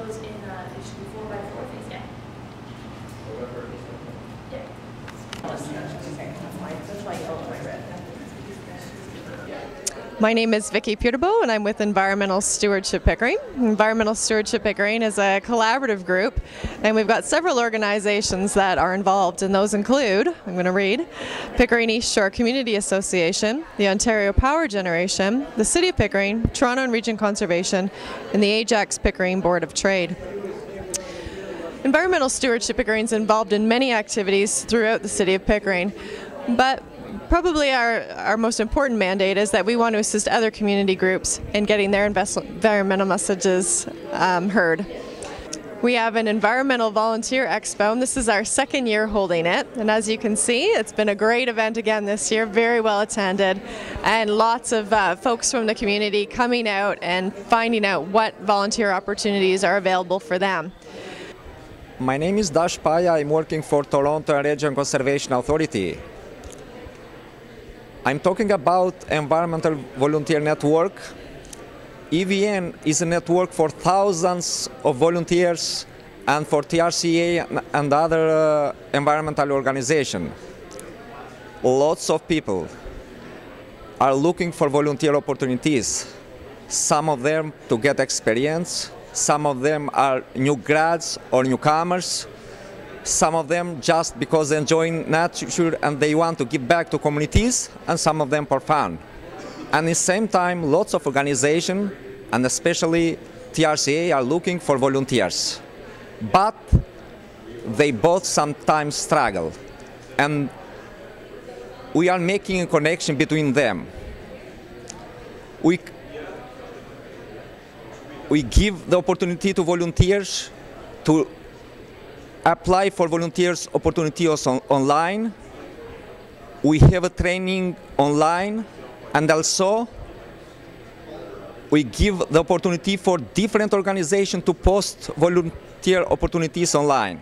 those in it should be 4x4 feet. Yeah. My name is Vicki Peterbo, and I'm with Environmental Stewardship Pickering. Environmental Stewardship Pickering is a collaborative group, and we've got several organizations that are involved, and those include, I'm going to read, Pickering East Shore Community Association, the Ontario Power Generation, the City of Pickering, Toronto and Region Conservation, and the Ajax Pickering Board of Trade. Environmental Stewardship Pickering is involved in many activities throughout the City of Pickering, but probably our most important mandate is that we want to assist other community groups in getting their environmental messages heard. We have an Environmental Volunteer Expo, and this is our second year holding it. And as you can see, it's been a great event again this year, very well attended, and lots of folks from the community coming out and finding out what volunteer opportunities are available for them. My name is Dash Paya. I'm working for Toronto and Region Conservation Authority. I'm talking about Environmental Volunteer Network. EVN is a network for thousands of volunteers and for TRCA and other environmental organizations. Lots of people are looking for volunteer opportunities. Some of them to get experience, some of them are new grads or newcomers. Some of them just because they're enjoying nature and they want to give back to communities, and some of them for fun. And at the same time, lots of organizations, and especially TRCA, are looking for volunteers. But they both sometimes struggle. And we are making a connection between them. We give the opportunity to volunteers to apply for volunteers opportunities online. We have a training online, and also we give the opportunity for different organizations to post volunteer opportunities online.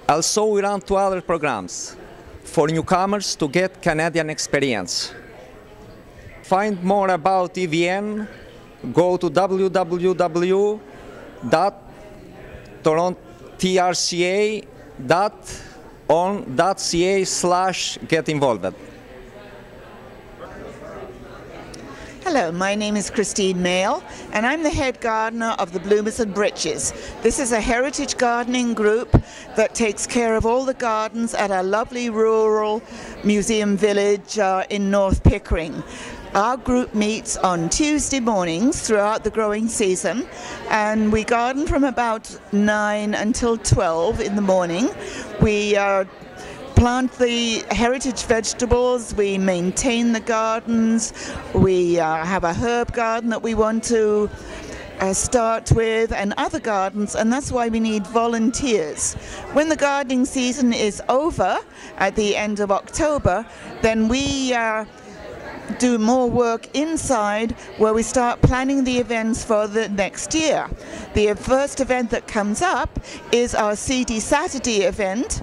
Also, we run 2 other programs for newcomers to get Canadian experience. Find more about EVN, go to www.torontrca.on.ca/get-involved. Hello, my name is Christine Mayle, and I'm the head gardener of the Bloomers and Britches. This is a heritage gardening group that takes care of all the gardens at our lovely rural museum village in North Pickering. Our group meets on Tuesday mornings throughout the growing season, and we garden from about 9 until 12 in the morning. We plant the heritage vegetables, we maintain the gardens, we have a herb garden that we want to start with, and other gardens, and that's why we need volunteers. When the gardening season is over at the end of October, then we do more work inside, where we start planning the events for the next year. The first event that comes up is our Seedy Saturday event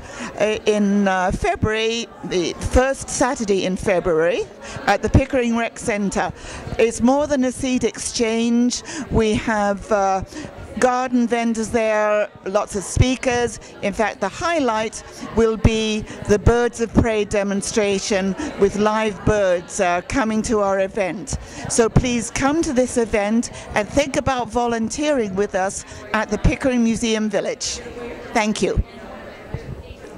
in February, the first Saturday in February at the Pickering Rec Centre. It's more than a seed exchange. We have garden vendors there, lots of speakers. In fact, the highlight will be the Birds of Prey demonstration with live birds coming to our event. So please come to this event and think about volunteering with us at the Pickering Museum Village. Thank you.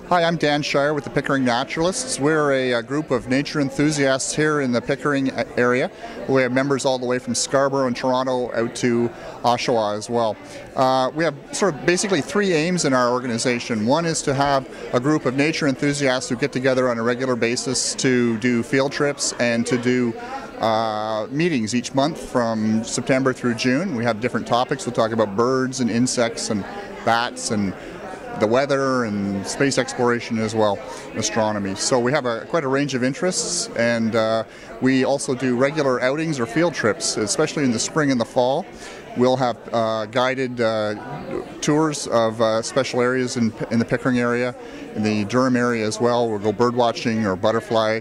Hi, I'm Dan Shire with the Pickering Naturalists. We're a group of nature enthusiasts here in the Pickering area. We have members all the way from Scarborough and Toronto out to Oshawa as well. We have sort of basically 3 aims in our organization. One is to have a group of nature enthusiasts who get together on a regular basis to do field trips and to do meetings each month from September through June. We have different topics. We'll talk about birds and insects and bats and the weather and space exploration as well, astronomy. So we have quite a range of interests, and we also do regular outings or field trips, especially in the spring and the fall. We'll have guided tours of special areas in the Pickering area, in the Durham area as well. We'll go bird watching or butterfly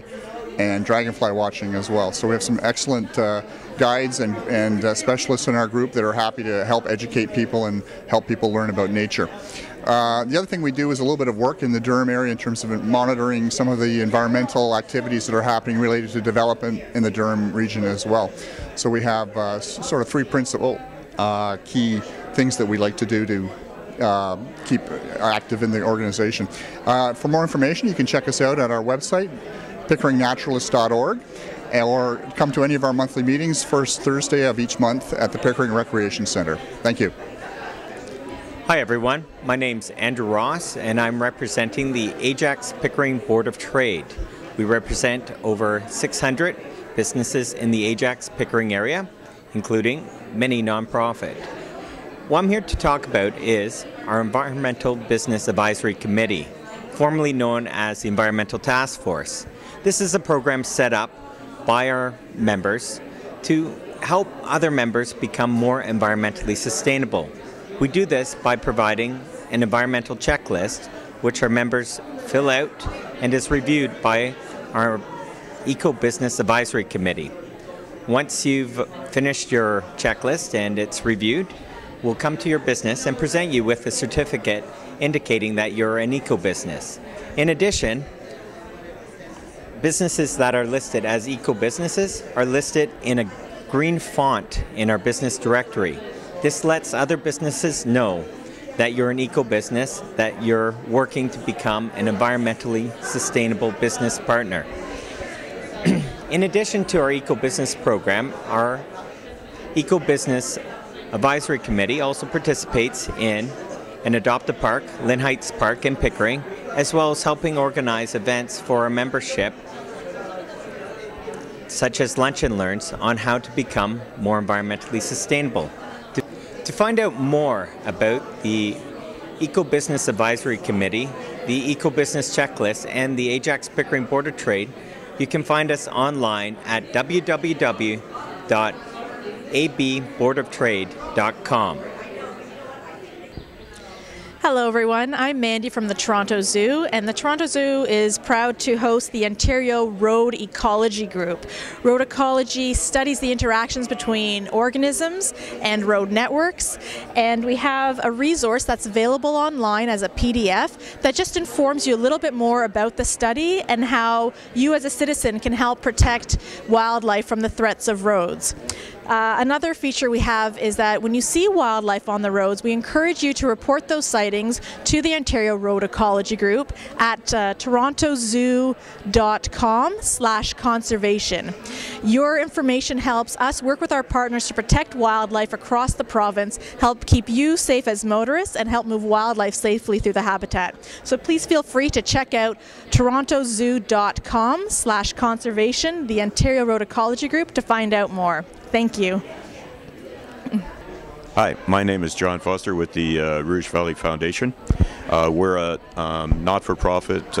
and dragonfly watching as well. So we have some excellent guides and specialists in our group that are happy to help educate people and help people learn about nature. The other thing we do is a little bit of work in the Durham area in terms of monitoring some of the environmental activities that are happening related to development in the Durham region as well. So we have sort of three principal key things that we like to do to keep active in the organization. For more information, you can check us out at our website, pickeringnaturalist.org, or come to any of our monthly meetings first Thursday of each month at the Pickering Recreation Center. Thank you. Hi everyone, my name's Andrew Ross and I'm representing the Ajax Pickering Board of Trade. We represent over 600 businesses in the Ajax Pickering area, including many nonprofit. What I'm here to talk about is our Environmental Business Advisory Committee, formerly known as the Environmental Task Force. This is a program set up by our members to help other members become more environmentally sustainable. We do this by providing an environmental checklist, which our members fill out and is reviewed by our Eco Business Advisory Committee. Once you've finished your checklist and it's reviewed, we'll come to your business and present you with a certificate indicating that you're an eco-business. In addition, businesses that are listed as eco-businesses are listed in a green font in our business directory. This lets other businesses know that you're an eco-business, that you're working to become an environmentally sustainable business partner. In addition to our eco-business program, our Eco-Business Advisory Committee also participates in an Adopt a Park, Lynn Heights Park in Pickering, as well as helping organize events for our membership, such as Lunch and Learns on how to become more environmentally sustainable. To find out more about the Eco-Business Advisory Committee, the Eco-Business Checklist, and the Ajax Pickering Board of Trade, you can find us online at www.abboardoftrade.com. Hello everyone, I'm Mandy from the Toronto Zoo, and the Toronto Zoo is proud to host the Ontario Road Ecology Group. Road ecology studies the interactions between organisms and road networks, and we have a resource that's available online as a PDF that just informs you a little bit more about the study and how you as a citizen can help protect wildlife from the threats of roads. Another feature we have is that when you see wildlife on the roads, we encourage you to report those sightings to the Ontario Road Ecology Group at torontozoo.com/conservation. Your information helps us work with our partners to protect wildlife across the province, help keep you safe as motorists, and help move wildlife safely through the habitat. So please feel free to check out torontozoo.com/conservation, the Ontario Road Ecology Group, to find out more. Thank you. Hi, my name is John Foster with the Rouge Valley Foundation. We're a not-for-profit,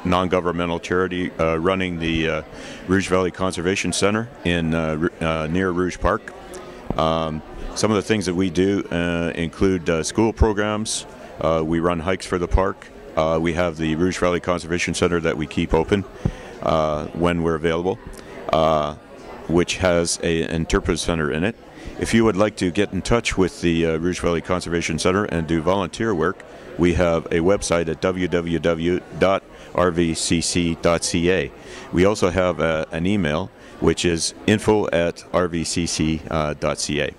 non-governmental charity running the Rouge Valley Conservation Center in near Rouge Park. Some of the things that we do include school programs. We run hikes for the park. We have the Rouge Valley Conservation Center that we keep open when we're available, which has an interpretive center in it. If you would like to get in touch with the Rouge Valley Conservation Center and do volunteer work, we have a website at www.rvcc.ca. We also have an email, which is info@rvcc.ca.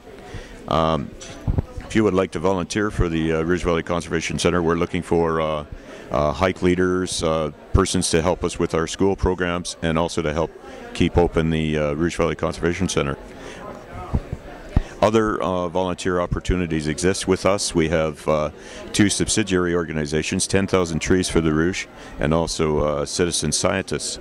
If you would like to volunteer for the Rouge Valley Conservation Center, we're looking for hike leaders, persons to help us with our school programs, and also to help keep open the Rouge Valley Conservation Center. Other volunteer opportunities exist with us. We have two subsidiary organizations, 10,000 Trees for the Rouge, and also Citizen Scientists.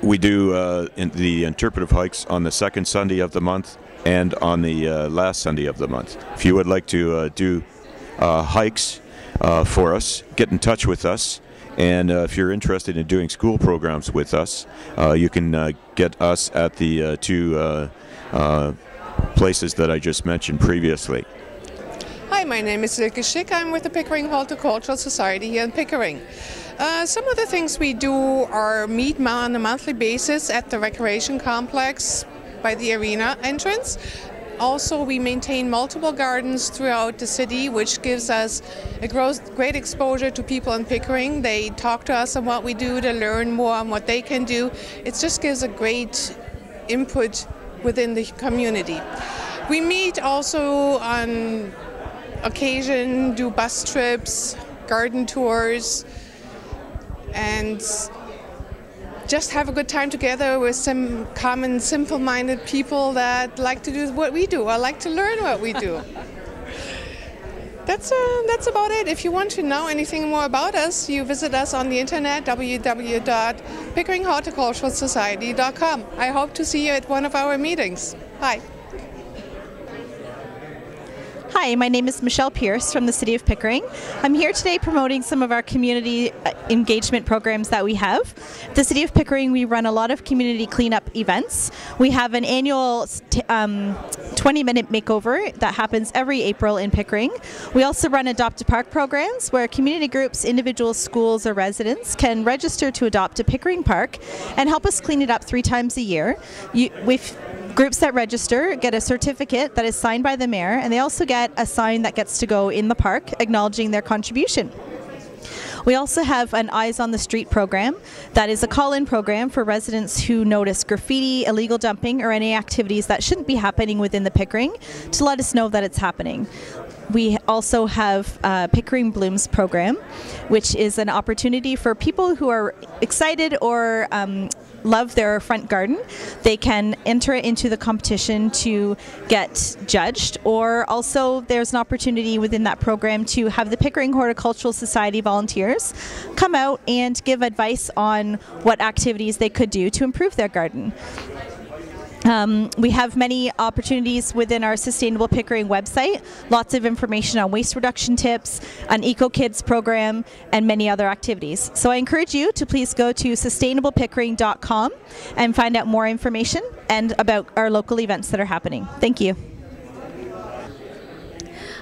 We do the interpretive hikes on the second Sunday of the month and on the last Sunday of the month. If you would like to do hikes for us, get in touch with us. And if you're interested in doing school programs with us, you can get us at the two places that I just mentioned previously. Hi, my name is Silke Schick. I'm with the Pickering Horticultural Society here in Pickering. Some of the things we do are meet on a monthly basis at the recreation complex by the arena entrance. Also, we maintain multiple gardens throughout the city, which gives us a great exposure to people in Pickering. They talk to us on what we do to learn more on what they can do. It just gives a great input within the community. We meet also on occasion, do bus trips, garden tours, and just have a good time together with some common, simple-minded people that like to do what we do or like to learn what we do. That's about it. If you want to know anything more about us, you visit us on the internet, www.pickeringhorticulturalsociety.com. I hope to see you at one of our meetings. Bye. Hi, my name is Michelle Pierce from the City of Pickering. I'm here today promoting some of our community engagement programs that we have. At the City of Pickering, we run a lot of community cleanup events. We have an annual 20-minute makeover that happens every April in Pickering. We also run Adopt a Park programs where community groups, individuals, schools, or residents can register to adopt a Pickering park and help us clean it up 3 times a year. Groups that register get a certificate that is signed by the mayor, and they also get a sign that gets to go in the park acknowledging their contribution. We also have an Eyes on the Street program that is a call-in program for residents who notice graffiti, illegal dumping, or any activities that shouldn't be happening within the Pickering to let us know that it's happening. We also have Pickering Blooms program, which is an opportunity for people who are excited or love their front garden. They can enter it into the competition to get judged, or also there's an opportunity within that program to have the Pickering Horticultural Society volunteers come out and give advice on what activities they could do to improve their garden. We have many opportunities within our Sustainable Pickering website, lots of information on waste reduction tips, an Eco Kids program, and many other activities. So I encourage you to please go to sustainablepickering.com and find out more information and about our local events that are happening. Thank you.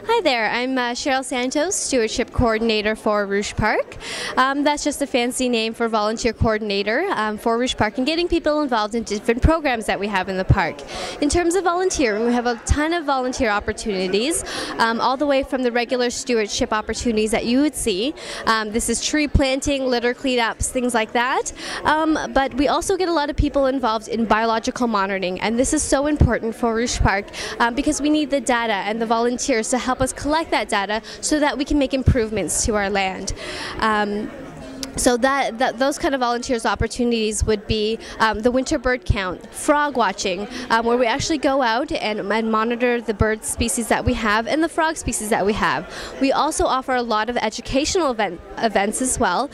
Hi there, I'm Cheryl Santos, Stewardship Coordinator for Rouge Park. That's just a fancy name for Volunteer Coordinator for Rouge Park and getting people involved in different programs that we have in the park. In terms of volunteering, we have a ton of volunteer opportunities, all the way from the regular stewardship opportunities that you would see. This is tree planting, litter cleanups, things like that. But we also get a lot of people involved in biological monitoring, and this is so important for Rouge Park because we need the data and the volunteers to help us collect that data so that we can make improvements to our land. So those kind of volunteers opportunities would be the winter bird count, frog watching, where we actually go out and monitor the bird species that we have and the frog species that we have. We also offer a lot of educational events as well,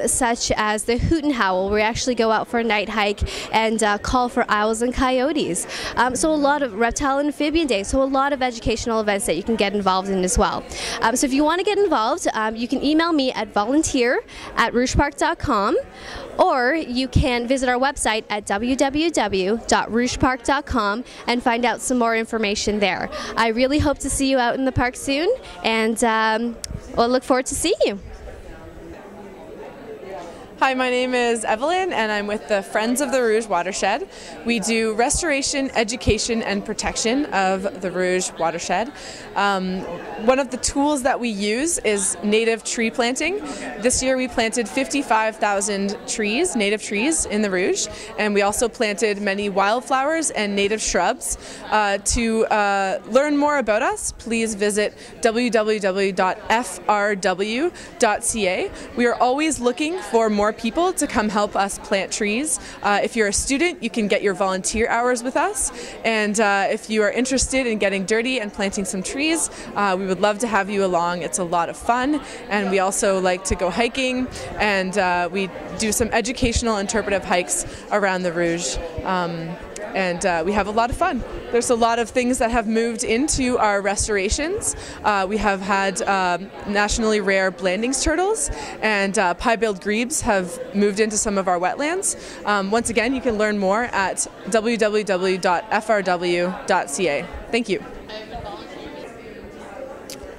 such as the Hoot and Howl, where we actually go out for a night hike and call for owls and coyotes. So a lot of reptile and amphibian days, so a lot of educational events that you can get involved in as well. So if you want to get involved, you can email me at volunteer@rougepark.com, or you can visit our website at www.rougepark.com and find out some more information there. I really hope to see you out in the park soon, and we'll look forward to seeing you. Hi, my name is Evelyn, and I'm with the Friends of the Rouge Watershed. We do restoration, education, and protection of the Rouge Watershed. One of the tools that we use is native tree planting. This year we planted 55,000 trees, native trees, in the Rouge, and we also planted many wildflowers and native shrubs. To learn more about us, please visit www.frw.ca. We are always looking for more people to come help us plant trees. If you're a student, you can get your volunteer hours with us, and if you are interested in getting dirty and planting some trees, we would love to have you along. It's a lot of fun, and we also like to go hiking, and we do some educational interpretive hikes around the Rouge. And we have a lot of fun. There's a lot of things that have moved into our restorations. We have had nationally rare Blandings turtles, and pie-billed grebes have moved into some of our wetlands. Once again, you can learn more at www.frw.ca. Thank you.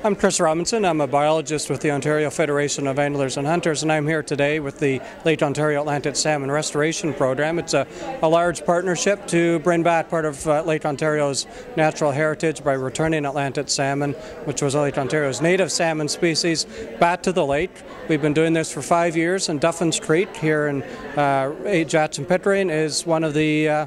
I'm Chris Robinson. I'm a biologist with the Ontario Federation of Anglers and Hunters, and I'm here today with the Lake Ontario Atlantic Salmon Restoration Program. It's a large partnership to bring back part of Lake Ontario's natural heritage by returning Atlantic salmon, which was Lake Ontario's native salmon species, back to the lake. We've been doing this for 5 years, and Duffin's Creek here in Ajax and Pickering is one of the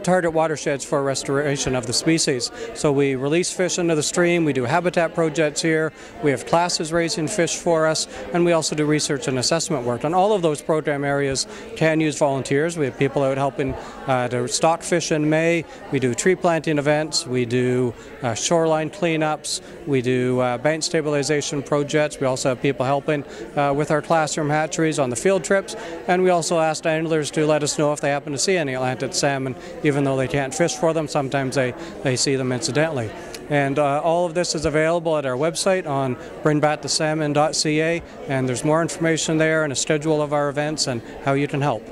target watersheds for restoration of the species. So we release fish into the stream, we do habitat projects here, we have classes raising fish for us, and we also do research and assessment work. And all of those program areas can use volunteers. We have people out helping to stock fish in May, we do tree planting events, we do shoreline cleanups, we do bank stabilization projects, we also have people helping with our classroom hatcheries on the field trips, and we also asked anglers to let us know if they happen to see any Atlantic salmon, even though they can't fish for them. Sometimes they see them incidentally. And all of this is available at our website on bringbackthesalmon.ca, and there's more information there and a schedule of our events and how you can help.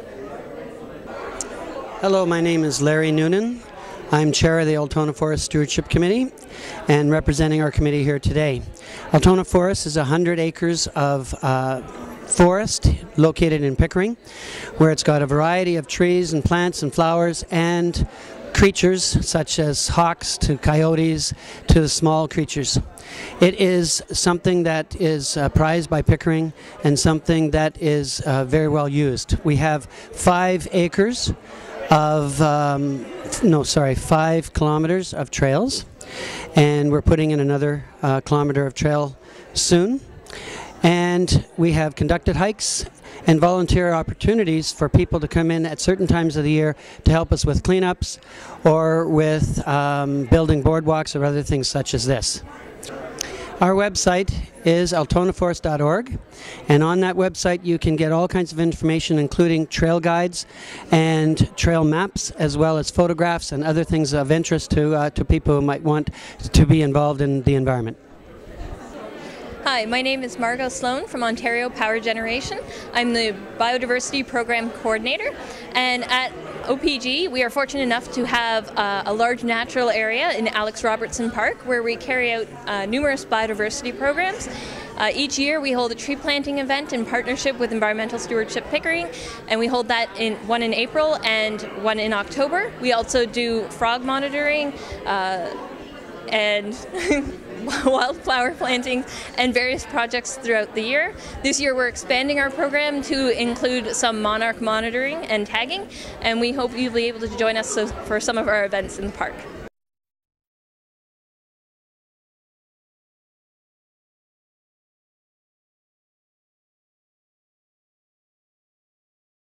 Hello, my name is Larry Noonan. I'm chair of the Altona Forest Stewardship Committee and representing our committee here today. Altona Forest is 100 acres of forest located in Pickering, where it's got a variety of trees and plants and flowers and creatures such as hawks to coyotes to the small creatures. It is something that is prized by Pickering and something that is very well used. We have 5 acres of 5 kilometers of trails, and we're putting in another kilometer of trail soon. And we have conducted hikes and volunteer opportunities for people to come in at certain times of the year to help us with cleanups or with building boardwalks or other things such as this. Our website is altonaforest.org, and on that website you can get all kinds of information, including trail guides and trail maps, as well as photographs and other things of interest to people who might want to be involved in the environment. Hi, my name is Margot Sloan from Ontario Power Generation. I'm the Biodiversity Program Coordinator, and at OPG we are fortunate enough to have a large natural area in Alex Robertson Park where we carry out numerous biodiversity programs. Each year we hold a tree planting event in partnership with Environmental Stewardship Pickering, and we hold that one in April and one in October. We also do frog monitoring and wildflower planting and various projects throughout the year. This year we're expanding our program to include some monarch monitoring and tagging, and we hope you'll be able to join us for some of our events in the park.